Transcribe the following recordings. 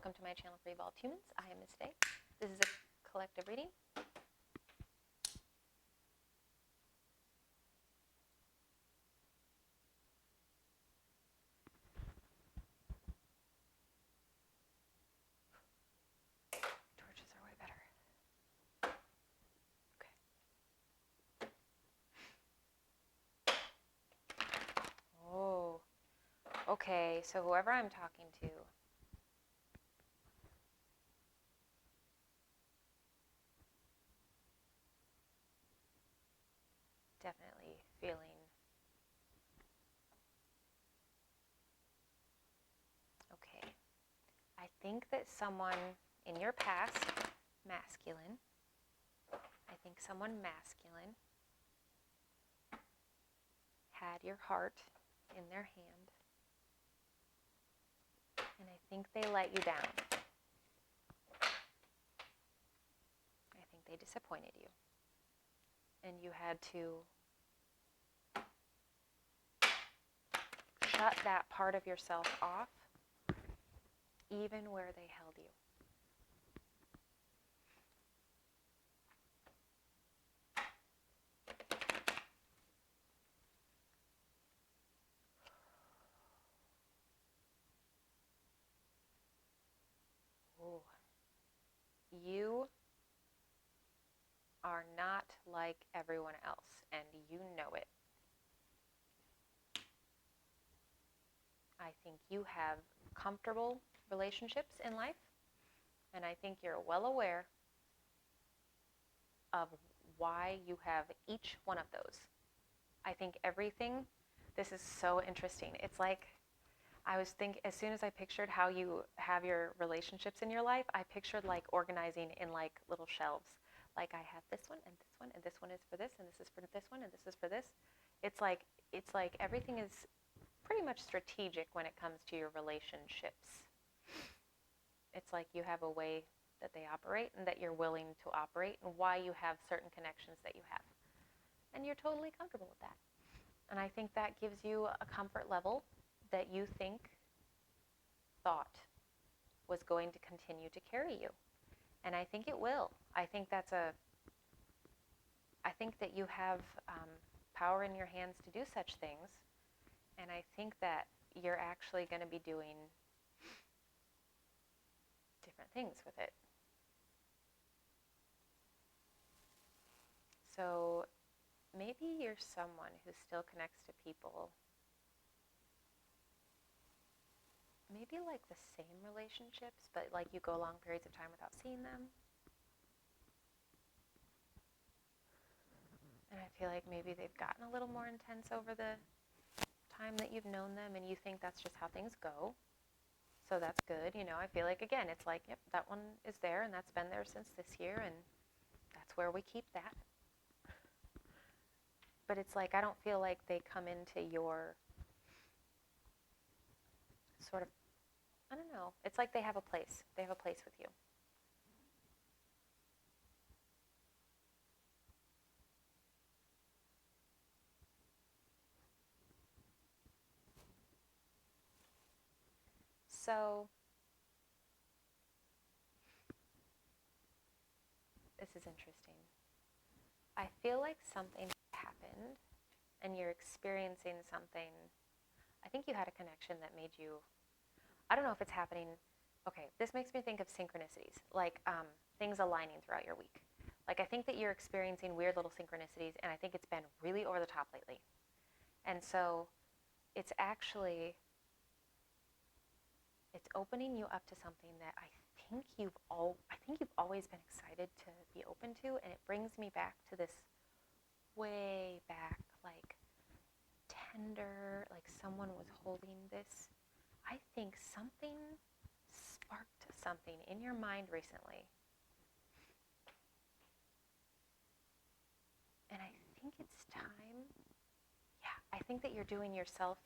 welcome to my channel for Evolved Humans. I am Miss Faye. This is a collective reading. Torches are way better. Okay. Oh, okay, so whoever I'm talking to, definitely feeling okay. I think that someone in your past, masculine, I think someone masculine had your heart in their hand, and I think they let you down. I think they disappointed you, and you had to shut that part of yourself off, even where they held you. Ooh. You are not like everyone else, and you know it. I think you have comfortable relationships in life, and I think you're well aware of why you have each one of those. I think everything, this is so interesting. It's like, I was thinking, as soon as I pictured how you have your relationships in your life, I pictured like organizing in like little shelves. Like I have this one and this one and this one is for this and this is for this one and this is for this. It's like everything is pretty much strategic when it comes to your relationships. It's like you have a way that they operate and that you're willing to operate and why you have certain connections that you have. And you're totally comfortable with that. And I think that gives you a comfort level that you thought was going to continue to carry you. And I think it will. I think that you have power in your hands to do such things. And I think that you're actually going to be doing different things with it. So maybe you're someone who still connects to people, maybe like the same relationships, but like you go long periods of time without seeing them. And I feel like maybe they've gotten a little more intense over the time that you've known them, and you think that's just how things go. So that's good. I feel like, again, it's like, yep, that one is there, and that's been there since this year, and that's where we keep that. But it's like, I don't feel like they come into your sort of, I don't know. It's like they have a place. They have a place with you. So this is interesting. I feel like something happened and you're experiencing something. I think you had a connection that made you, I don't know if it's happening. Okay, this makes me think of synchronicities, like things aligning throughout your week. Like I think that you're experiencing weird little synchronicities, and I think it's been really over the top lately. And so it's opening you up to something that I think you've always been excited to be open to, and it brings me back to this way back, like tender, like someone was holding this. I think something sparked something in your mind recently. And I think it's time. Yeah, I think that you're doing yourself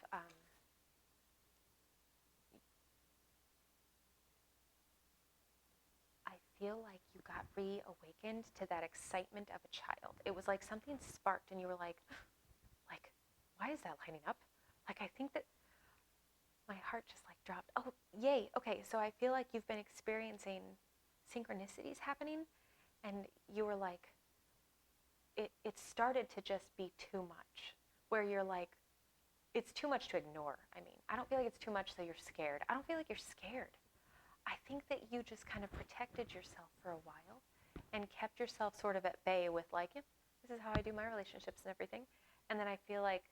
I feel like you got reawakened to that excitement of a child. It was like something sparked and you were like, why is that lighting up? Like, I think that, my heart just like dropped. Oh, yay. Okay, so I feel like you've been experiencing synchronicities happening, and you were like, it started to just be too much, where you're like, it's too much to ignore. I mean, I don't feel like it's too much so you're scared. I don't feel like you're scared. I think that you just kind of protected yourself for a while and kept yourself sort of at bay with like, yeah, this is how I do my relationships and everything. And then I feel like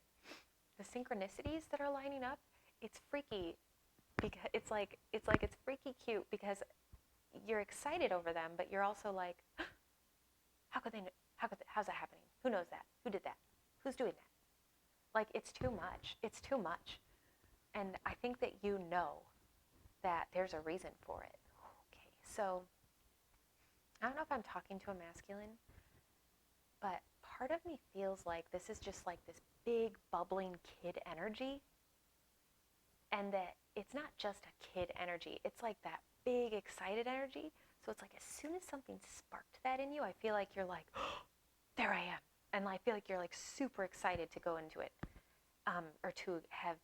the synchronicities that are lining up, it's freaky because it's freaky cute because you're excited over them, but you're also like, how could they know? How's that happening? Who knows that? Who did that? Who's doing that? Like, it's too much. It's too much. And I think that you know that there's a reason for it. Okay, so I don't know if I'm talking to a masculine, but part of me feels like this is just like this big bubbling kid energy, and that it's not just a kid energy. It's like that big excited energy. So it's like as soon as something sparked that in you, I feel like you're like, oh, there I am. And I feel like you're like super excited to go into it, or to have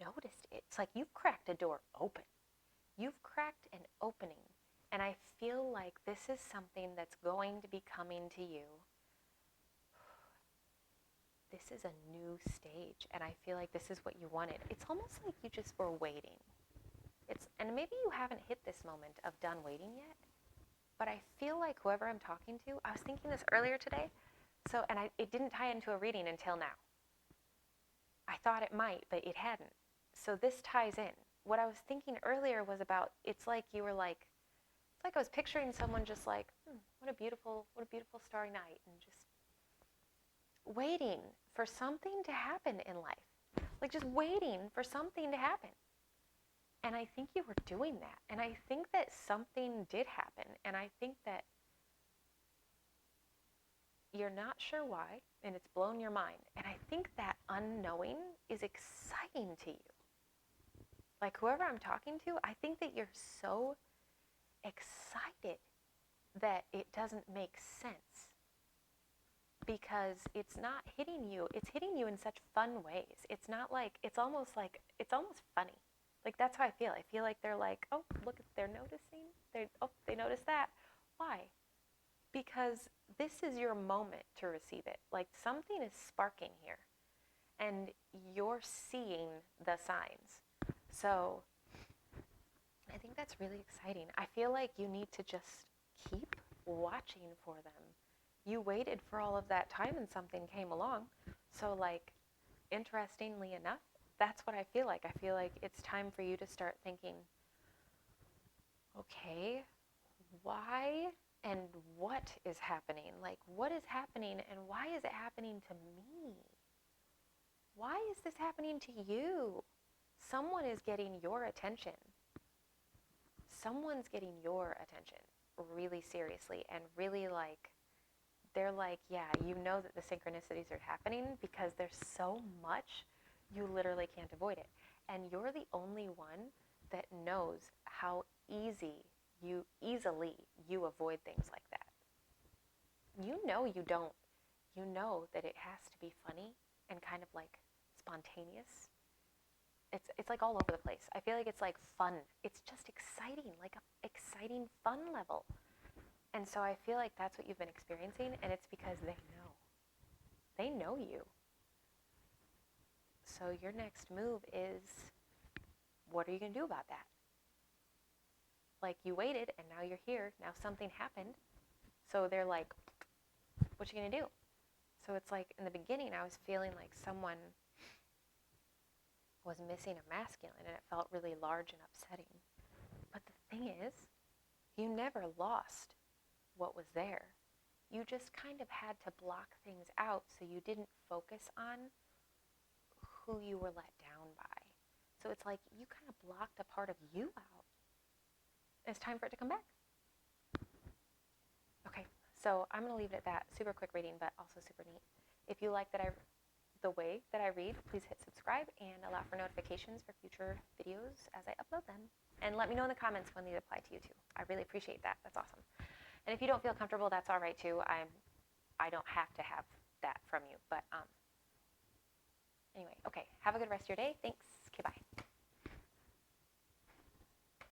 noticed it. It's like you've cracked a door open. You've cracked an opening. And I feel like this is something that's going to be coming to you. This is a new stage, and I feel like this is what you wanted. It's almost like you just were waiting. And maybe you haven't hit this moment of done waiting yet, but I feel like whoever I'm talking to, I was thinking this earlier today, it didn't tie into a reading until now. I thought it might, but it hadn't. So this ties in. What I was thinking earlier was about, it's like you were like, it's like I was picturing someone just like, what a beautiful starry night, and just waiting for something to happen in life. Like just waiting for something to happen. And I think you were doing that. And I think that something did happen. And I think that you're not sure why, and it's blown your mind. And I think that unknowing is exciting to you. Like whoever I'm talking to, I think that you're so excited that it doesn't make sense. Because it's not hitting you. It's hitting you in such fun ways. It's not like, it's almost funny. Like that's how I feel. I feel like they're like, oh, look, they're noticing. They noticed that. Why? Because this is your moment to receive it. Like something is sparking here, and you're seeing the signs. So I think that's really exciting. I feel like you need to just keep watching for them. You waited for all of that time and something came along. So like, interestingly enough, that's what I feel like. I feel like it's time for you to start thinking, okay, why and what is happening? Like, what is happening and why is it happening to me? Why is this happening to you? Someone is getting your attention. Someone's getting your attention really seriously, and really like, they're like, yeah, you know that the synchronicities are happening because there's so much, you literally can't avoid it. And you're the only one that knows how easily you avoid things like that. You know you don't. You know that it has to be funny and kind of like spontaneous. It's like all over the place. I feel like it's like fun. It's just exciting, like a exciting fun level. And so I feel like that's what you've been experiencing, and it's because they know. They know you. So your next move is, what are you going to do about that? Like, you waited, and now you're here. Now something happened. So they're like, what you going to do? So it's like, in the beginning, I was feeling like someone was missing a masculine, and it felt really large and upsetting. But the thing is, you never lost what was there. You just kind of had to block things out so you didn't focus on who you were let down by. So it's like you kind of blocked a part of you out. It's time for it to come back. Okay, so I'm going to leave it at that. Super quick reading, but also super neat. If you like the way that I read, please hit subscribe and allow for notifications for future videos as I upload them. And let me know in the comments when they apply to you too. I really appreciate that. That's awesome. And if you don't feel comfortable, that's all right too. I don't have to have that from you. But anyway, okay. Have a good rest of your day. Thanks. Okay, bye.